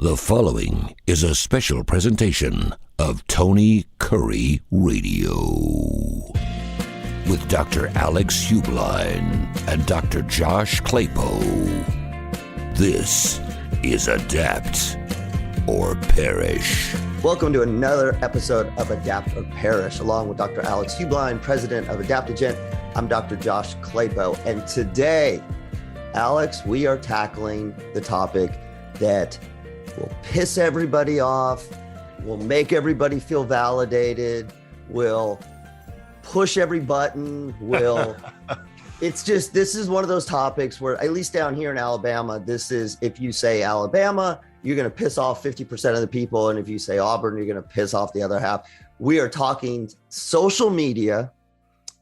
The following is a special presentation of Tony Kurre Radio with Dr. Alex Heublein and Dr. Josh Klapow. This is Adapt or Perish. Welcome to another episode of Adapt or Perish, along with Dr. Alex Heublein, president of Adaptogen. I'm Dr. Josh Klapow, and today, Alex, we are tackling the topic that will piss everybody off, will make everybody feel validated, will push every button, this is one of those topics where, at least down here in Alabama, this is, if you say Alabama, you're going to piss off 50% of the people. And if you say Auburn, you're going to piss off the other half. We are talking social media.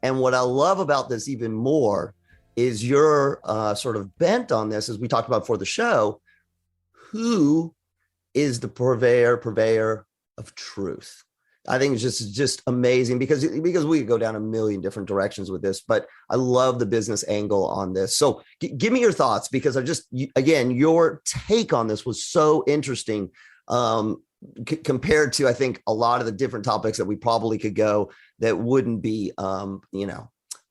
And what I love about this even more is your sort of bent on this, as we talked about before the show. Who is the purveyor of truth? I think it's just amazing because we could go down a million different directions with this, but I love the business angle on this. So give me your thoughts, because again, your take on this was so interesting compared to, I think, a lot of the different topics that we probably could go that wouldn't be,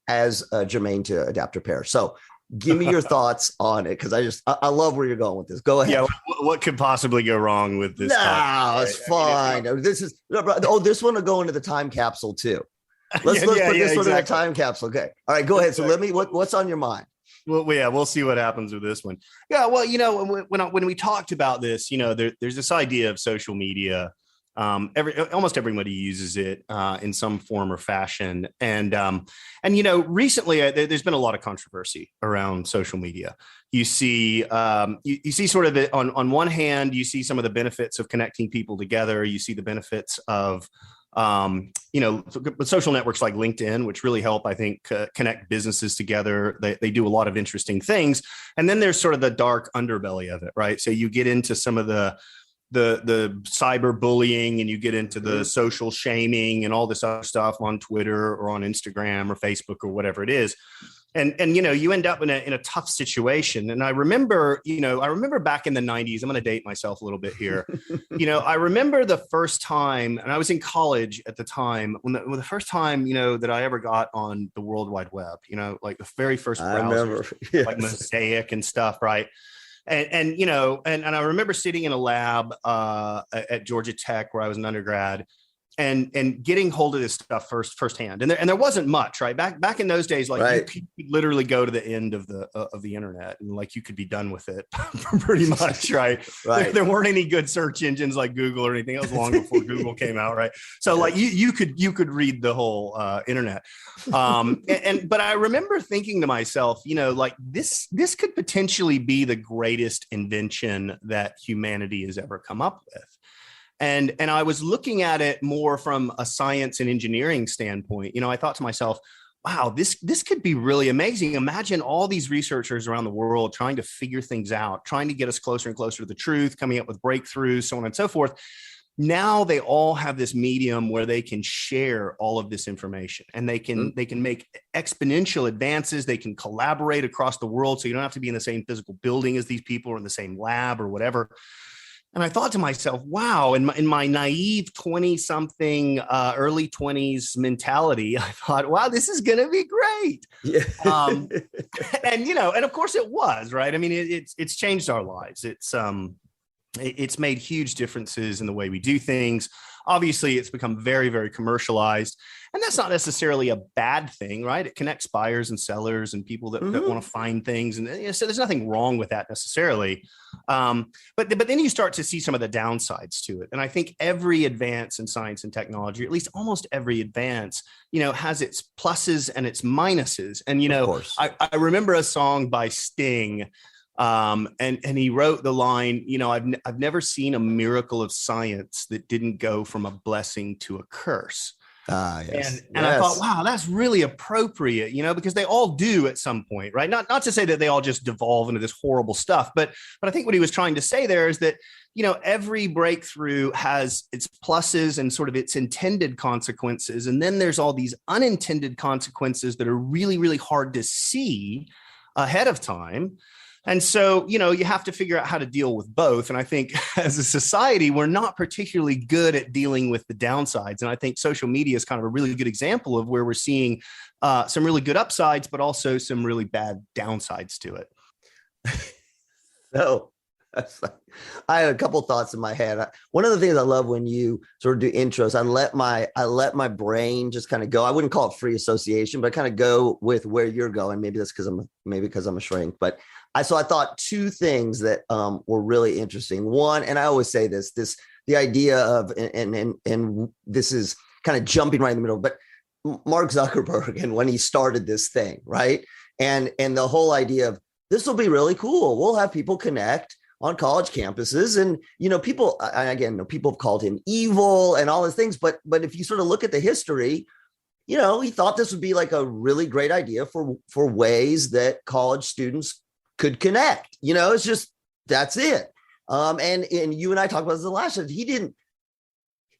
as germane to Adapt or Perish. So give me your thoughts on it, because I love where you're going with this. Go ahead. Yeah, what could possibly go wrong with this? No, it's fine. This one will go into the time capsule too. Let's put this one in the time capsule. Okay. All right, go ahead. So what's on your mind? Well, we'll see what happens with this one. Yeah, well, when we talked about this, there's this idea of social media. Almost everybody uses it in some form or fashion, and recently there's been a lot of controversy around social media. You see sort of on one hand, you see some of the benefits of connecting people together. You see the benefits of social networks like LinkedIn, which really help, I think, connect businesses together. They do a lot of interesting things, and then there's sort of the dark underbelly of it, right? So you get into some of the cyber bullying, and you get into the social shaming and all this other stuff on Twitter or on Instagram or Facebook or whatever it is. And you end up in a tough situation. And I remember back in the 90s, I'm going to date myself a little bit here. I remember the first time, and I was in college at the time, when the first time, that I ever got on the World Wide Web, like the very first browser, yes, like Mosaic and stuff, right? And I remember sitting in a lab at Georgia Tech, where I was an undergrad, and getting hold of this stuff firsthand. And there wasn't much, right? Back in those days, like, right, you could literally go to the end of the internet, and like you could be done with it pretty much, right? Right. There weren't any good search engines like Google or anything. It was long before Google came out, right? So like you could read the whole internet. But I remember thinking to myself, like this could potentially be the greatest invention that humanity has ever come up with. And I was looking at it more from a science and engineering standpoint. I thought to myself, wow, this could be really amazing. Imagine all these researchers around the world trying to figure things out, trying to get us closer and closer to the truth, coming up with breakthroughs, so on and so forth. Now they all have this medium where they can share all of this information, and they can make exponential advances. They can collaborate across the world. So you don't have to be in the same physical building as these people or in the same lab or whatever. And I thought to myself, wow, in my naive 20-something, early 20s mentality, I thought, wow, this is going to be great. Yeah. And of course it was, right? I mean, it's changed our lives. It's made huge differences in the way we do things. Obviously, it's become very, very commercialized, and that's not necessarily a bad thing, right? It connects buyers and sellers and people that want to find things, and so there's nothing wrong with that necessarily. But then you start to see some of the downsides to it, and I think every advance in science and technology, or at least almost every advance, has its pluses and its minuses. And I remember a song by Sting. And he wrote the line, I've never seen a miracle of science that didn't go from a blessing to a curse. Yes. And I thought, wow, that's really appropriate, because they all do at some point, right? Not to say that they all just devolve into this horrible stuff, but I think what he was trying to say there is that, every breakthrough has its pluses and sort of its intended consequences. And then there's all these unintended consequences that are really, really hard to see ahead of time. And so, you have to figure out how to deal with both. And I think as a society, we're not particularly good at dealing with the downsides. And I think social media is kind of a really good example of where we're seeing some really good upsides, but also some really bad downsides to it. So I had a couple thoughts in my head. One of the things I love when you sort of do intros, I let my brain just kind of go. I wouldn't call it free association, but kind of go with where you're going. Maybe that's because I'm a shrink. But I thought two things that were really interesting. One, and I always say the idea of and this is kind of jumping right in the middle, but Mark Zuckerberg and when he started this thing, right? And the whole idea of this will be really cool. We'll have people connect on college campuses. And, people have called him evil and all these things. But if you sort of look at the history, he thought this would be like a really great idea for ways that college students could connect. It's just, that's it. And you and I talked about this the last time.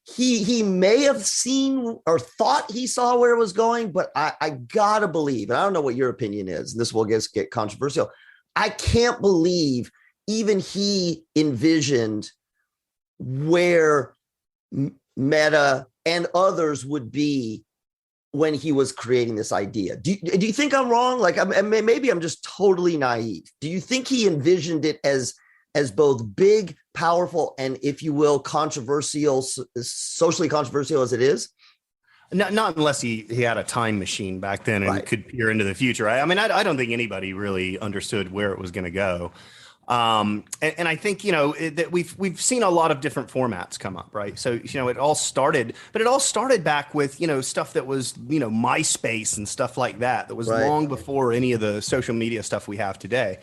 He may have seen or thought he saw where it was going, but I gotta believe, and I don't know what your opinion is, and this will get controversial. I can't believe even he envisioned where Meta and others would be when he was creating this idea. Do you think I'm wrong? Like, maybe I'm just totally naive. Do you think he envisioned it as both big, powerful, and, if you will, controversial, socially controversial as it is? Not unless he had a time machine back then and could peer into the future. I don't think anybody really understood where it was going to go. And I think, that we've seen a lot of different formats come up, right? So, it all started back with, stuff that was, MySpace and stuff like that was long before any of the social media stuff we have today.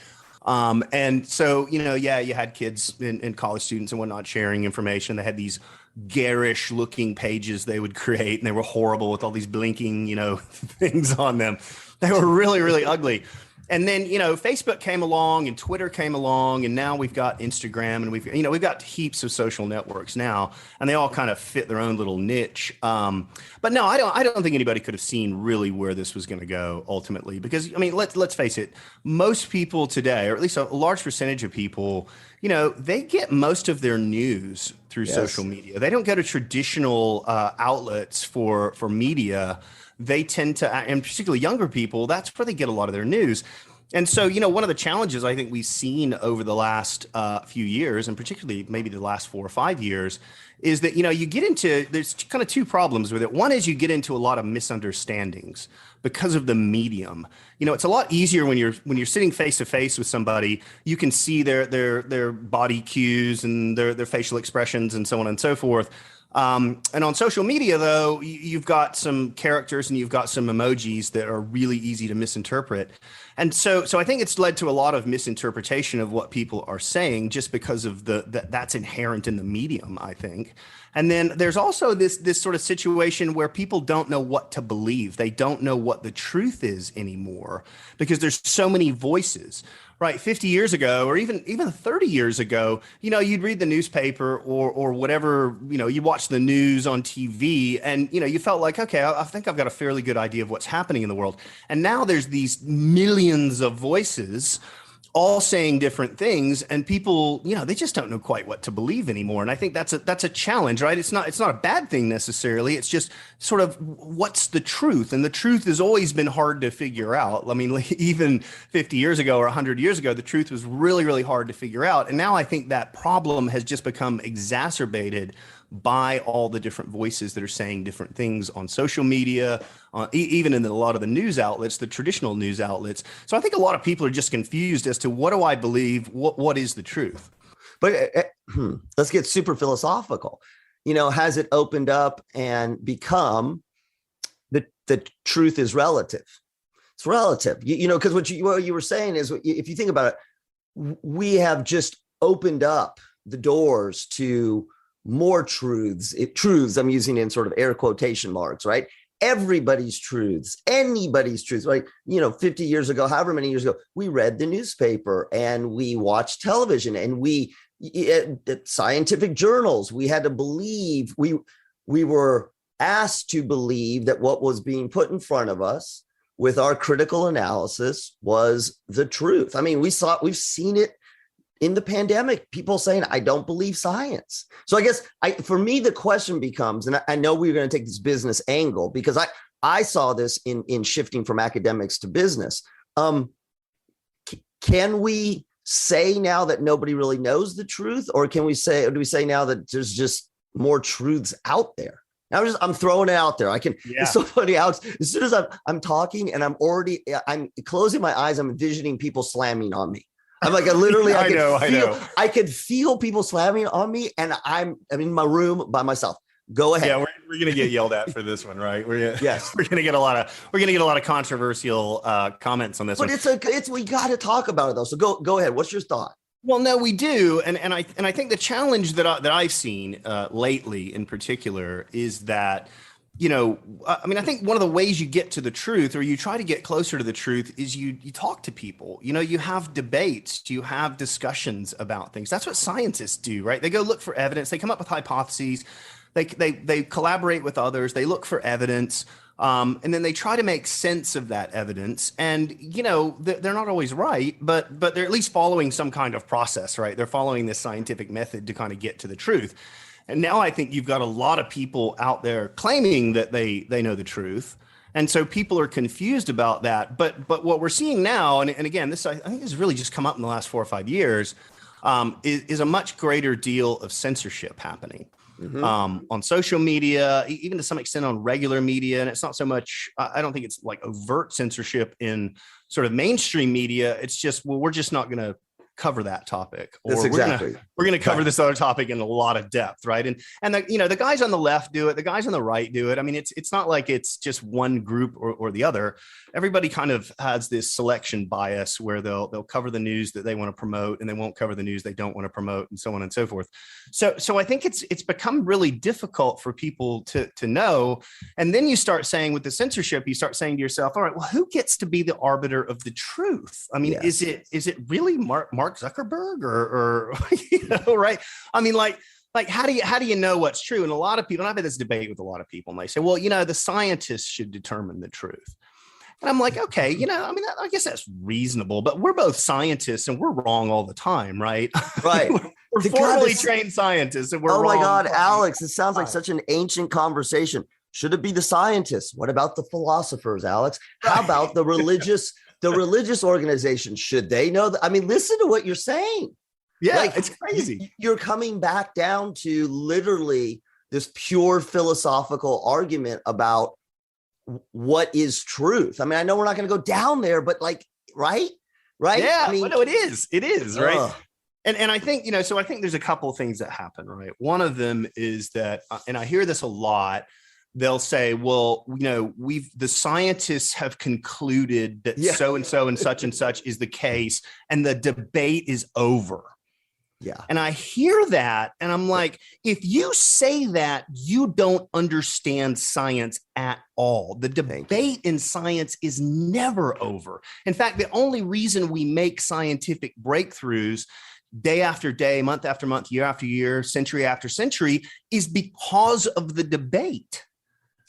And so, you had kids and college students and whatnot sharing information. They had these garish looking pages they would create, and they were horrible with all these blinking, things on them. They were really, really ugly. And then, Facebook came along and Twitter came along, and now we've got Instagram, and we've got heaps of social networks now, and they all kind of fit their own little niche. But no, I don't think anybody could have seen really where this was going to go ultimately, because let's face it, most people today, or at least a large percentage of people, they get most of their news through social media. They don't go to traditional outlets for media. They tend to, and particularly younger people, that's where they get a lot of their news. And so, one of the challenges I think we've seen over the last few years, and particularly maybe the last 4 or 5 years, is that, you get into, there's kind of two problems with it. One is you get into a lot of misunderstandings because of the medium. It's a lot easier when you're sitting face to face with somebody. You can see their body cues and their facial expressions and so on and so forth. And on social media, though, you've got some characters and you've got some emojis that are really easy to misinterpret. And so I think it's led to a lot of misinterpretation of what people are saying just because of that's inherent in the medium, I think. And then there's also this sort of situation where people don't know what to believe. They don't know what the truth is anymore because there's so many voices. Right. 50 years ago, or even 30 years ago, you'd read the newspaper or whatever, you watch the news on TV and, you felt like, OK, I think I've got a fairly good idea of what's happening in the world. And now there's these millions of voices all saying different things, and people, they just don't know quite what to believe anymore. And I think that's a challenge, right? It's not a bad thing necessarily. It's just sort of what's the truth, and the truth has always been hard to figure out. Even 50 years ago or 100 years ago, the truth was really, really hard to figure out. And now I think that problem has just become exacerbated by all the different voices that are saying different things on social media, even in a lot of the news outlets, the traditional news outlets. So I think a lot of people are just confused as to what do I believe? What is the truth? But let's get super philosophical. Has it opened up and become the truth is relative? It's relative, because what you were saying is, if you think about it, we have just opened up the doors to more truths. I'm using in sort of air quotation marks, right? Everybody's truths, anybody's truths. Like, 50 years ago, however many years ago, we read the newspaper and we watched television and scientific journals. We had to believe, we were asked to believe that what was being put in front of us with our critical analysis was the truth. I mean, we've seen it in the pandemic, people saying, I don't believe science. So I guess for me, the question becomes, and I know we're going to take this business angle because I saw this in shifting from academics to business. Can we say now that nobody really knows the truth, or do we say now that there's just more truths out there? I'm throwing it out there. It's so funny, Alex. As soon as I'm talking and I'm closing my eyes, I'm envisioning people slamming on me. I'm like, I could feel people slamming on me, and I'm in my room by myself. Go ahead. Yeah, we're gonna get yelled at for this one, right? We're gonna get a lot of controversial comments on this one. But we got to talk about it though. So go ahead. What's your thought? Well, no, we do, and I think the challenge that I've seen lately, in particular, is that, I think one of the ways you get to the truth, or you try to get closer to the truth, is you talk to people. You have debates, you have discussions about things. That's what scientists do, right? They go look for evidence. They come up with hypotheses. They collaborate with others. They look for evidence. And then they try to make sense of that evidence. And, they're not always right, but they're at least following some kind of process, right? They're following this scientific method to kind of get to the truth. And now I think you've got a lot of people out there claiming that they know the truth. And so people are confused about that. But what we're seeing now, and again, this I think has really just come up in the last 4 or 5 years, is a much greater deal of censorship happening. Mm-hmm. On social media, even to some extent on regular media. And it's not so much, I don't think it's like overt censorship in sort of mainstream media. It's just, well, we're just not going to cover that topic, or we're going to cover this other topic in a lot of depth, right? And the guys on the left do it, the guys on the right do it. I mean, it's not like it's just one group or the other. Everybody kind of has this selection bias where they'll cover the news that they want to promote, and they won't cover the news they don't want to promote, and so on and so forth. So I think it's become really difficult for people to know. And then you start saying, with the censorship, you start saying to yourself, all right, well, who gets to be the arbiter of the truth? I mean, yes. Is it really Mark Zuckerberg or right? I mean, like how do you know what's true? And a lot of people, and I've had this debate with a lot of people, and they say, well, the scientists should determine the truth. And I'm like, okay, I guess that's reasonable, but we're both scientists and we're wrong all the time, right? Right. We're formally trained scientists, and we're wrong. Oh my God, Alex, it sounds like such an ancient conversation. Should it be the scientists? What about the philosophers, Alex? How about the religious organizations? Should they know that? I mean, listen to what you're saying. Yeah, it's crazy. You're coming back down to literally this pure philosophical argument about what is truth. I mean, I know we're not going to go down there, but right? Yeah, I mean, no, it is, right? And I think, so I think there's a couple of things that happen, right? One of them is that, and I hear this a lot, they'll say, well, the scientists have concluded that so-and-so and such is the case, and the debate is over. Yeah. And I hear that, and I'm like, if you say that, you don't understand science at all. The debate in science is never over. In fact, the only reason we make scientific breakthroughs day after day, month after month, year after year, century after century is because of the debate.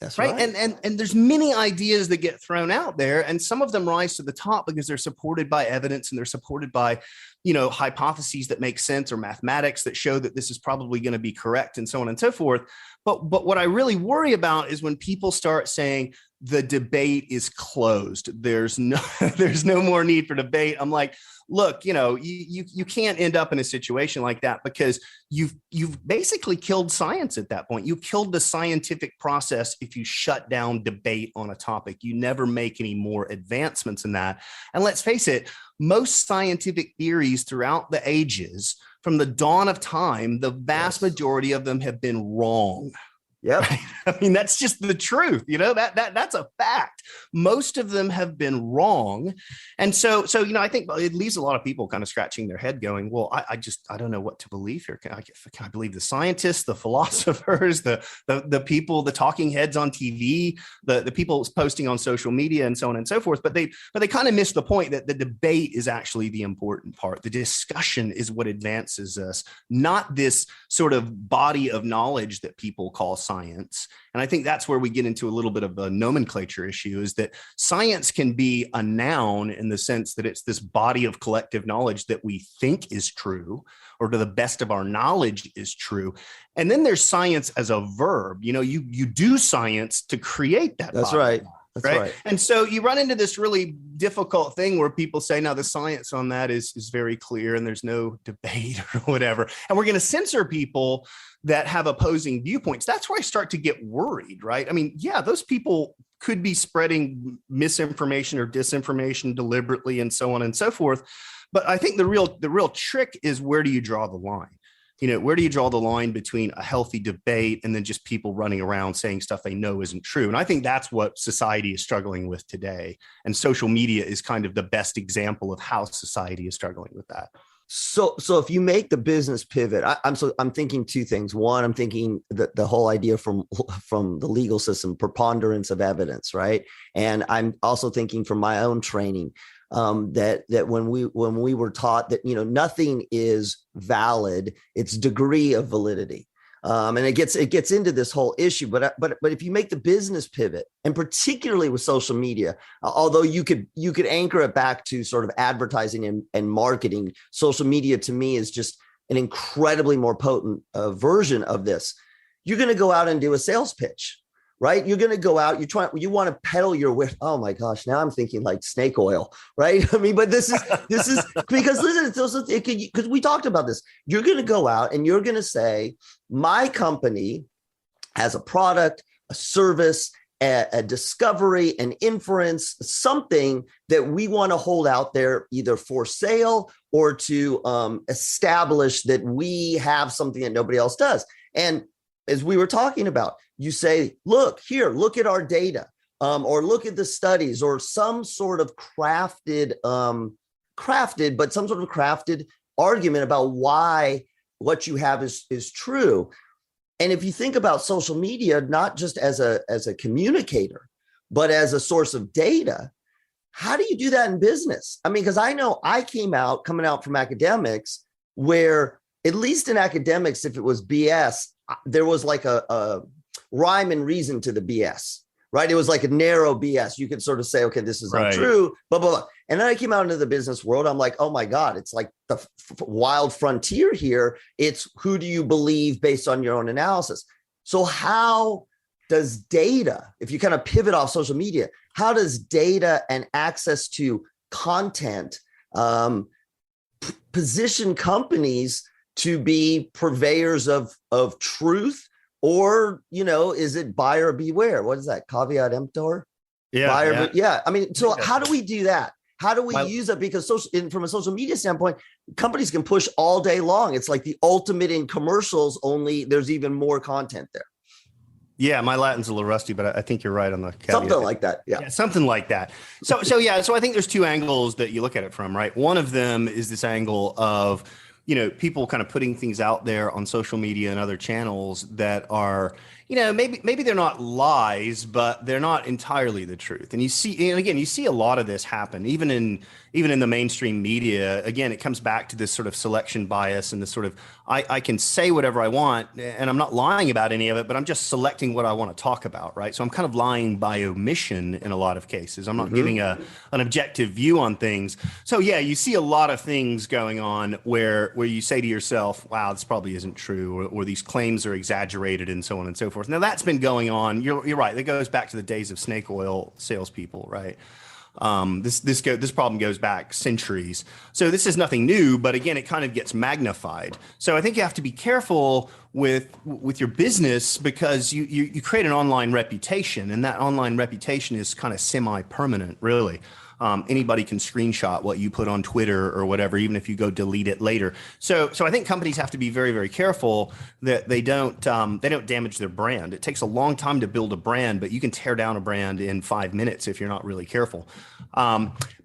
That's right. And there's many ideas that get thrown out there, and some of them rise to the top because they're supported by evidence, and they're supported by, hypotheses that make sense, or mathematics that show that this is probably going to be correct, and so on and so forth. But what I really worry about is when people start saying the debate is closed. There's no more need for debate. I'm like, look, you can't end up in a situation like that, because you've basically killed science at that point. You killed the scientific process if you shut down debate on a topic. You never make any more advancements in that. And let's face it, most scientific theories throughout the ages, from the dawn of time, the vast majority of them have been wrong. Yeah. Right? I mean, that's just the truth. That's a fact. Most of them have been wrong. And so, I think it leaves a lot of people kind of scratching their head going, well, I don't know what to believe here. Can I believe the scientists, the philosophers, the people, the talking heads on TV, the people posting on social media, and so on and so forth. But they kind of miss the point that the debate is actually the important part. The discussion is what advances us, not this sort of body of knowledge that people call science. And I think that's where we get into a little bit of a nomenclature issue, is that science can be a noun in the sense that it's this body of collective knowledge that we think is true, or to the best of our knowledge is true. And then there's science as a verb. You know, you do science to create that. That's body. right. That's right. And so you run into this really difficult thing where people say, no, the science on that is very clear and there's no debate or whatever. And we're going to censor people that have opposing viewpoints. That's where I start to get worried, right? I mean, yeah, those people could be spreading misinformation or disinformation deliberately and so on and so forth. But I think the real trick is, where do you draw the line? You know, where do you draw the line between a healthy debate and then just people running around saying stuff they know isn't true? And I think that's what society is struggling with today. And social media is kind of the best example of how society is struggling with that. So if you make the business pivot, I'm thinking two things. One, I'm thinking that the whole idea from the legal system, preponderance of evidence, right? And I'm also thinking from my own training, that when we were taught that, you know, nothing is valid, it's degree of validity. And it gets into this whole issue, but if you make the business pivot, and particularly with social media, although you could anchor it back to sort of advertising and marketing, social media to me is just an incredibly more potent version of this. You're going to go out and do a sales pitch, right? You're going to go out, you want to peddle your wish. Oh my gosh. Now I'm thinking like snake oil, right? I mean, but this is because listen, because we talked about this. You're going to go out and you're going to say, my company has a product, a service, a discovery, an inference, something that we want to hold out there either for sale or to establish that we have something that nobody else does. And as we were talking about, you say, look at our data, or look at the studies, or some sort of crafted argument about why what you have is true. And if you think about social media, not just as a communicator, but as a source of data, how do you do that in business? I mean, because I know I coming out from academics, where at least in academics, if it was BS, there was like a rhyme and reason to the BS, right? It was like a narrow BS. You could sort of say, okay, this is not true, blah, blah, blah. And then I came out into the business world. I'm like, oh my God, it's like the wild frontier here. It's who do you believe based on your own analysis? So how does data, if you kind of pivot off social media, how does data and access to content position companies to be purveyors of truth? Or, you know, is it buyer beware? What is that? Caveat emptor? Yeah. I mean, so how do we do that? How do we use it? Because from a social media standpoint, companies can push all day long. It's like the ultimate in commercials, only there's even more content there. Yeah, my Latin's a little rusty, but I think you're right on the caveat. Something like that. Yeah, something like that. So I think there's two angles that you look at it from, right? One of them is this angle of, you know, people kind of putting things out there on social media and other channels that are, you know, maybe they're not lies, but they're not entirely the truth. And you see a lot of this happen, even in the mainstream media. Again, it comes back to this sort of selection bias and this sort of, I can say whatever I want and I'm not lying about any of it, but I'm just selecting what I want to talk about, right? So I'm kind of lying by omission in a lot of cases. I'm not giving an objective view on things. So yeah, you see a lot of things going on where you say to yourself, wow, this probably isn't true, or these claims are exaggerated and so on and so forth. Now that's been going on. You're right. That goes back to the days of snake oil salespeople, right? This problem goes back centuries. So this is nothing new, but again, it kind of gets magnified. So I think you have to be careful with your business, because you create an online reputation, and that online reputation is kind of semi-permanent, really. Anybody can screenshot what you put on Twitter or whatever, even if you go delete it later. So I think companies have to be very, very careful that they don't damage their brand. It takes a long time to build a brand, but you can tear down a brand in 5 minutes if you're not really careful.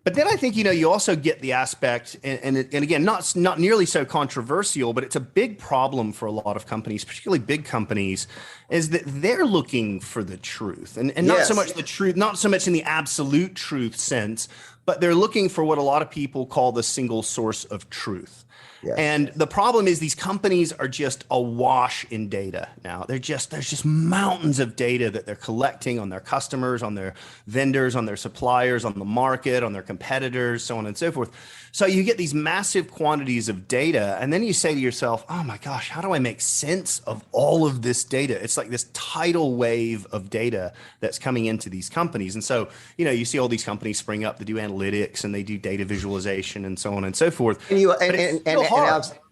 But then I think, you know, you also get the aspect, and again, not nearly so controversial, but it's a big problem for a lot of companies, particularly big companies, is that they're looking for the truth, and not so much the truth, not so much in the absolute truth sense, but they're looking for what a lot of people call the single source of truth. Yes. And the problem is these companies are just awash in data now. There's just mountains of data that they're collecting on their customers, on their vendors, on their suppliers, on the market, on their competitors, so on and so forth. So you get these massive quantities of data, and then you say to yourself, oh my gosh, how do I make sense of all of this data? It's like this tidal wave of data that's coming into these companies. And so, you see all these companies spring up that do analytics and they do data visualization and so on and so forth. And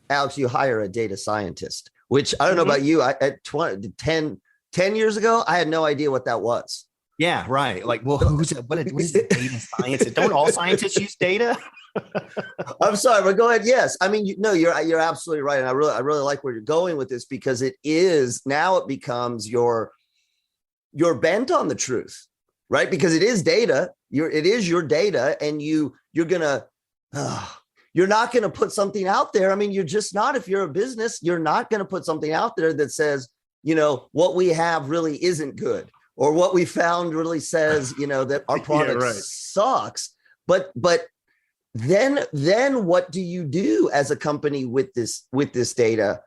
Alex, you hire a data scientist, which I don't know about you. At 10 years ago, I had no idea what that was. Yeah, right. Like, well, what is data scientist? Don't all scientists use data? I'm sorry, but go ahead. Yes, I mean, you're absolutely right, and I really like where you're going with this, because it becomes your bent on the truth, right? Because it is data. It is your data, and you're not going to put something out there. I mean, you're just not. If you're a business, you're not going to put something out there that says, what we have really isn't good, or what we found really says, that our product sucks. But then what do you do as a company with this data?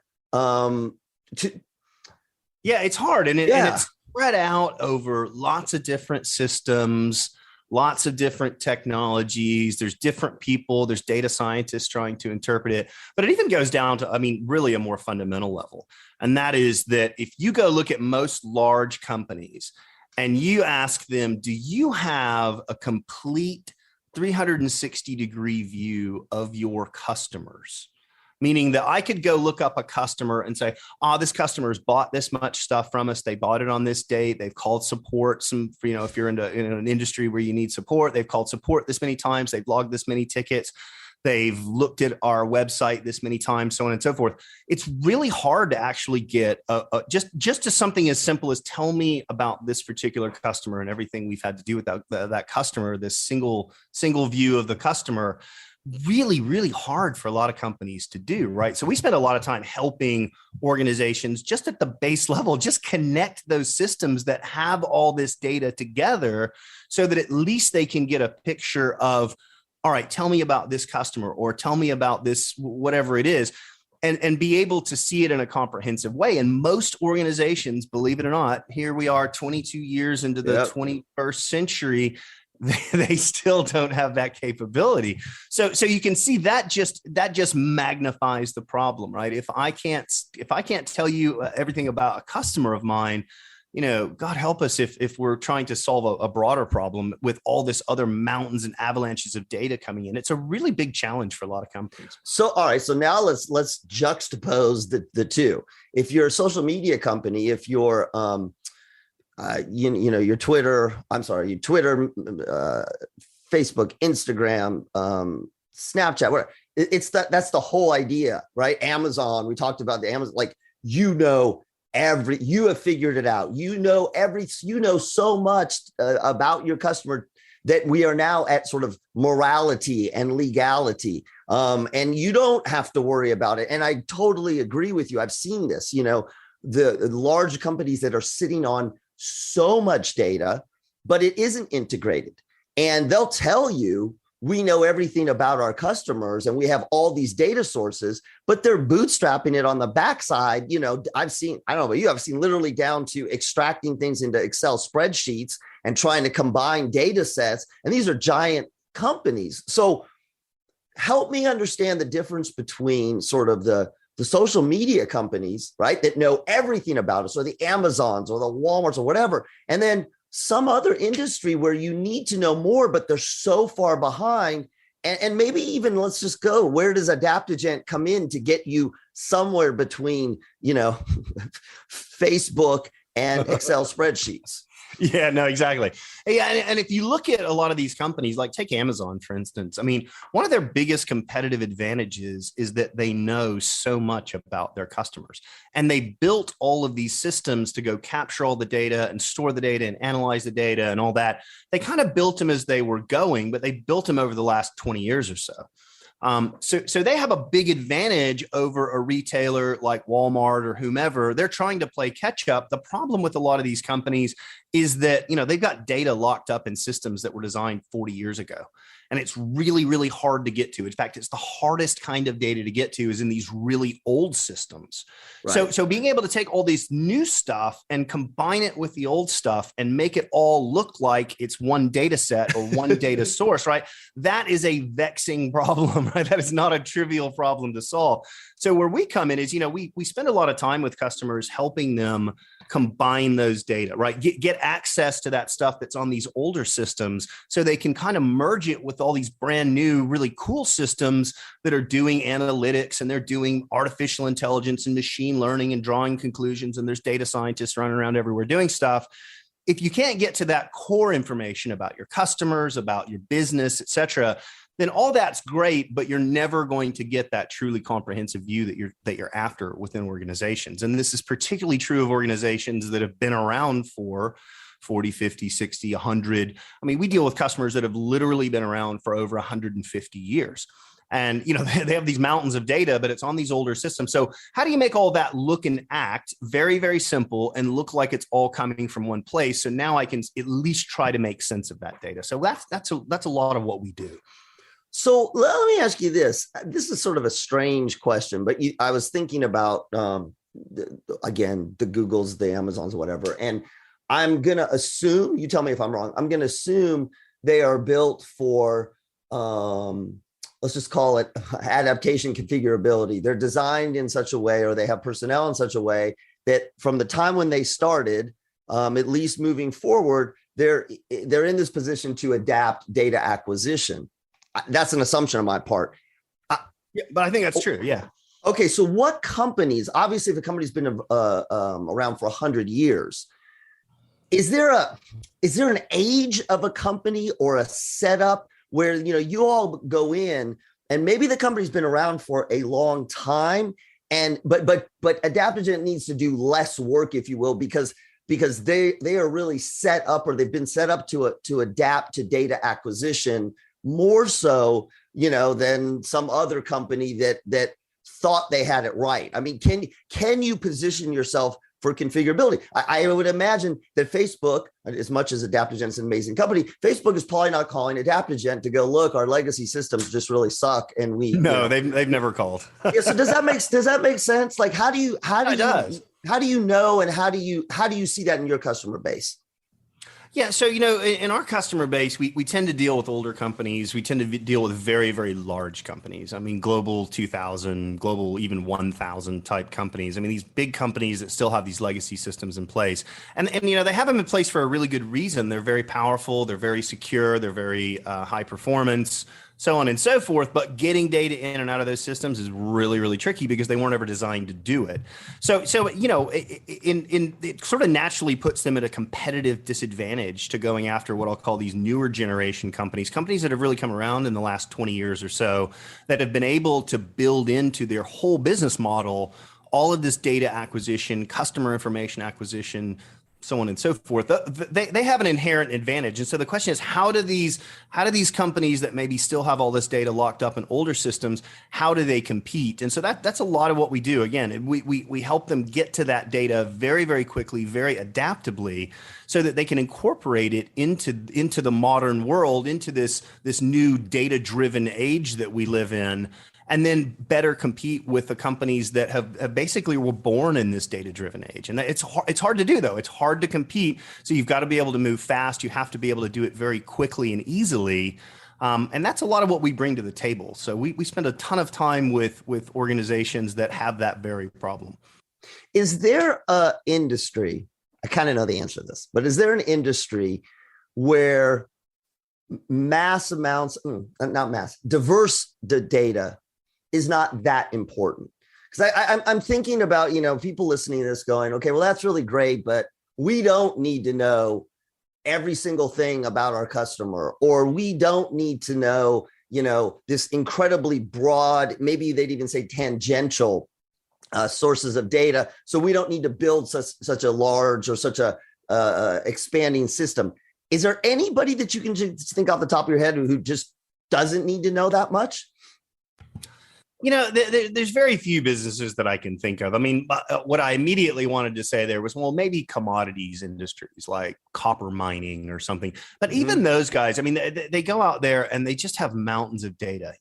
It's hard, and it's spread out over lots of different systems, lots of different technologies. There's different people. There's data scientists trying to interpret it, but it even goes down to, really a more fundamental level. And that is that if you go look at most large companies and you ask them, do you have a complete 360-degree view of your customers? Meaning that I could go look up a customer and say, this customer's bought this much stuff from us. They bought it on this date. They've called support if you're in an industry where you need support, they've called support this many times. They've logged this many tickets. They've looked at our website this many times, so on and so forth. It's really hard to actually get just to something as simple as tell me about this particular customer and everything we've had to do with that customer, this single view of the customer. Really, really hard for a lot of companies to do, right? So we spend a lot of time helping organizations just at the base level, just connect those systems that have all this data together so that at least they can get a picture of, all right, tell me about this customer, or tell me about this, whatever it is, and be able to see it in a comprehensive way. And most organizations, believe it or not, here we are 22 years into the 21st century, they still don't have that capability. So you can see that just magnifies the problem, right? If I can't tell you everything about a customer of mine, God help us if we're trying to solve a broader problem with all this other mountains and avalanches of data coming in. It's a really big challenge for a lot of companies. So, all right. So now let's juxtapose the two. If you're a social media company, if you're your Twitter, Facebook, Instagram, Snapchat, whatever. That's the whole idea, right? Amazon, we talked about the Amazon, you have figured it out. You know so much about your customer that we are now at sort of morality and legality. And you don't have to worry about it. And I totally agree with you. I've seen this, the large companies that are sitting on so much data, but it isn't integrated. And they'll tell you, we know everything about our customers and we have all these data sources, but they're bootstrapping it on the backside. I've seen literally down to extracting things into Excel spreadsheets and trying to combine data sets. And these are giant companies. So help me understand the difference between sort of the social media companies, right, that know everything about us, or the Amazons or the Walmarts or whatever, and then some other industry where you need to know more, but they're so far behind. And maybe even let's just go, where does Adaptogent come in to get you somewhere between, Facebook and Excel spreadsheets? Yeah, no, exactly. Yeah, and if you look at a lot of these companies, like take Amazon, for instance, I mean, one of their biggest competitive advantages is that they know so much about their customers. And they built all of these systems to go capture all the data and store the data and analyze the data and all that. They kind of built them as they were going, but they built them over the last 20 years or so. So they have a big advantage over a retailer like Walmart or whomever. They're trying to play catch up. The problem with a lot of these companies is that, they've got data locked up in systems that were designed 40 years ago. and it's really, really hard to get to. In fact, it's the hardest kind of data to get to is in these really old systems. Right. So being able to take all this new stuff and combine it with the old stuff and make it all look like it's one data set or one data source, right? That is a vexing problem, right? That is not a trivial problem to solve. So where we come in is, we spend a lot of time with customers helping them combine those data, right? Get access to that stuff that's on these older systems so they can kind of merge it with all these brand new, really cool systems that are doing analytics and they're doing artificial intelligence and machine learning and drawing conclusions. And there's data scientists running around everywhere doing stuff. If you can't get to that core information about your customers, about your business, et cetera, then all that's great, but you're never going to get that truly comprehensive view that you're after within organizations. And this is particularly true of organizations that have been around for 40, 50, 60, 100. I mean, we deal with customers that have literally been around for over 150 years. And, they have these mountains of data, but it's on these older systems. So how do you make all that look and act very, very simple and look like it's all coming from one place? So now I can at least try to make sense of that data. So that's a lot of what we do. So let me ask you this. This is sort of a strange question, but I was thinking about, again, the Googles, the Amazons, whatever. And I'm going to assume, you tell me if I'm wrong, I'm going to assume they are built for, let's just call it adaptation configurability. They're designed in such a way, or they have personnel in such a way that from the time when they started, at least moving forward, they're in this position to adapt data acquisition. That's an assumption on my part. Yeah, but I think that's true. Yeah. Okay. So what companies, obviously if a company's been around for 100 years, is there an age of a company or a setup where, you all go in and maybe the company's been around for a long time but Adaptogen needs to do less work, if you will, because they are really set up, or they've been set up to adapt to data acquisition more so, than some other company that thought they had it right. I mean, can you position yourself for configurability? I would imagine that Facebook, as much as Adaptogen is an amazing company, Facebook is probably not calling Adaptogen to go, look, our legacy systems just really suck, and we they've never called. Yeah, so does that make sense? Like, how do you know, and how do you see that in your customer base? Yeah. So, in our customer base, we tend to deal with older companies. We tend to deal with very, very large companies. I mean, global 2000, global even 1000 type companies. I mean, these big companies that still have these legacy systems in place. And they have them in place for a really good reason. They're very powerful. They're very secure. They're very high performance, so on and so forth. But getting data in and out of those systems is really, really tricky because they weren't ever designed to do it. So it sort of naturally puts them at a competitive disadvantage to going after what I'll call these newer generation companies that have really come around in the last 20 years or so, that have been able to build into their whole business model all of this data acquisition, customer information acquisition, so on and so forth. They have an inherent advantage. And so the question is, how do these companies that maybe still have all this data locked up in older systems, how do they compete? And so that's a lot of what we do. Again, we help them get to that data very, very quickly, very adaptably, so that they can incorporate it into the modern world, into this new data-driven age that we live in, and then better compete with the companies that have basically were born in this data-driven age. And it's hard to do, though. It's hard to compete. So you've got to be able to move fast. You have to be able to do it very quickly and easily. And that's a lot of what we bring to the table. So we spend a ton of time with organizations that have that very problem. Is there an industry, I kind of know the answer to this, but is there an industry where diverse data is not that important? Because I'm thinking about, people listening to this going, okay, well, that's really great, but we don't need to know every single thing about our customer, or we don't need to know, this incredibly broad, maybe they'd even say tangential sources of data. So we don't need to build such a large or such a expanding system. Is there anybody that you can just think off the top of your head who just doesn't need to know that much? There's very few businesses that I can think of. I mean, what I immediately wanted to say there was, well, maybe commodities industries like copper mining or something. But even those guys, I mean, they go out there and they just have mountains of data.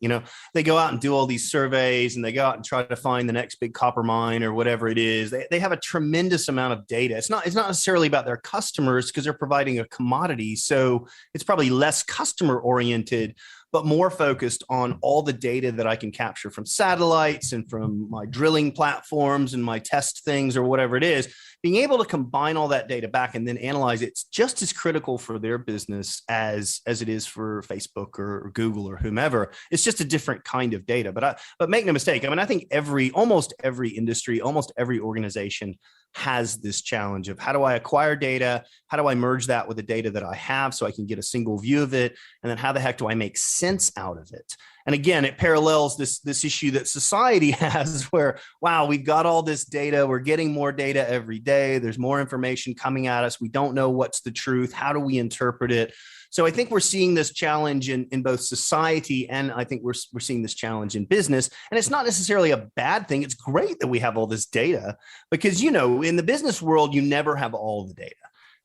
They go out and do all these surveys and they go out and try to find the next big copper mine or whatever it is. They have a tremendous amount of data. It's not necessarily about their customers because they're providing a commodity. So it's probably less customer oriented, but more focused on all the data that I can capture from satellites and from my drilling platforms and my test things or whatever it is. Being able to combine all that data back and then analyze it's just as critical for their business as it is for Facebook or Google or whomever. It's just a different kind of data. But make no mistake, I mean, I think almost every industry, almost every organization has this challenge of how do I acquire data? How do I merge that with the data that I have so I can get a single view of it? And then how the heck do I make sense out of it? And again, it parallels this issue that society has where, wow, we've got all this data. We're getting more data every day. There's more information coming at us. We don't know what's the truth. How do we interpret it? So I think we're seeing this challenge in both society and I think we're seeing this challenge in business. And it's not necessarily a bad thing. It's great that we have all this data because, in the business world, you never have all the data.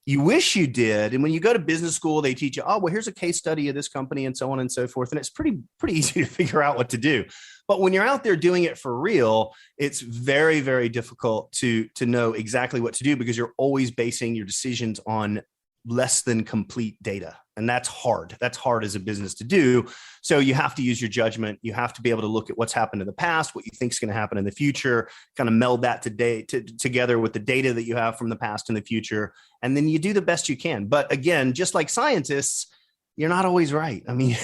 You wish you did. And when you go to business school, they teach you, oh, well, here's a case study of this company and so on and so forth. And it's pretty easy to figure out what to do. But when you're out there doing it for real, it's very, very difficult to know exactly what to do because you're always basing your decisions on less than complete data. And that's hard. That's hard as a business to do. So you have to use your judgment. You have to be able to look at what's happened in the past, what you think is going to happen in the future, kind of meld that together with the data that you have from the past and the future. And then you do the best you can. But again, just like scientists, you're not always right. I mean,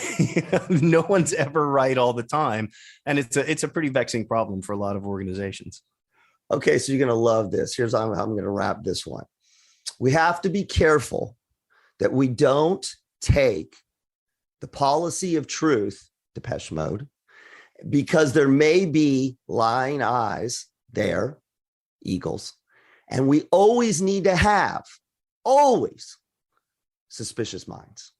no one's ever right all the time. And it's a pretty vexing problem for a lot of organizations. Okay, so you're going to love this. Here's how I'm going to wrap this one. We have to be careful that we don't take the policy of truth, Depeche Mode, because there may be lying eyes there, eagles, and we always need to have, suspicious minds.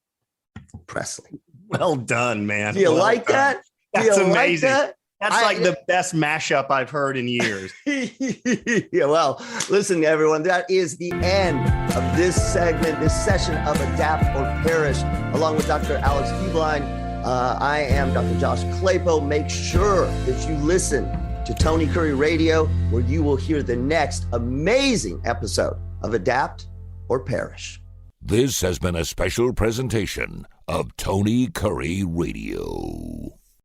Presley. Well done, man. Do you like that? That's amazing. Like that? That's like the best mashup I've heard in years. Yeah, well, listen, everyone, that is the end of this segment, this session of Adapt or Perish, along with Dr. Alex Heublein. I am Dr. Josh Klapow. Make sure that you listen to Tony Kurre Radio, where you will hear the next amazing episode of Adapt or Perish. This has been a special presentation of Tony Kurre Radio.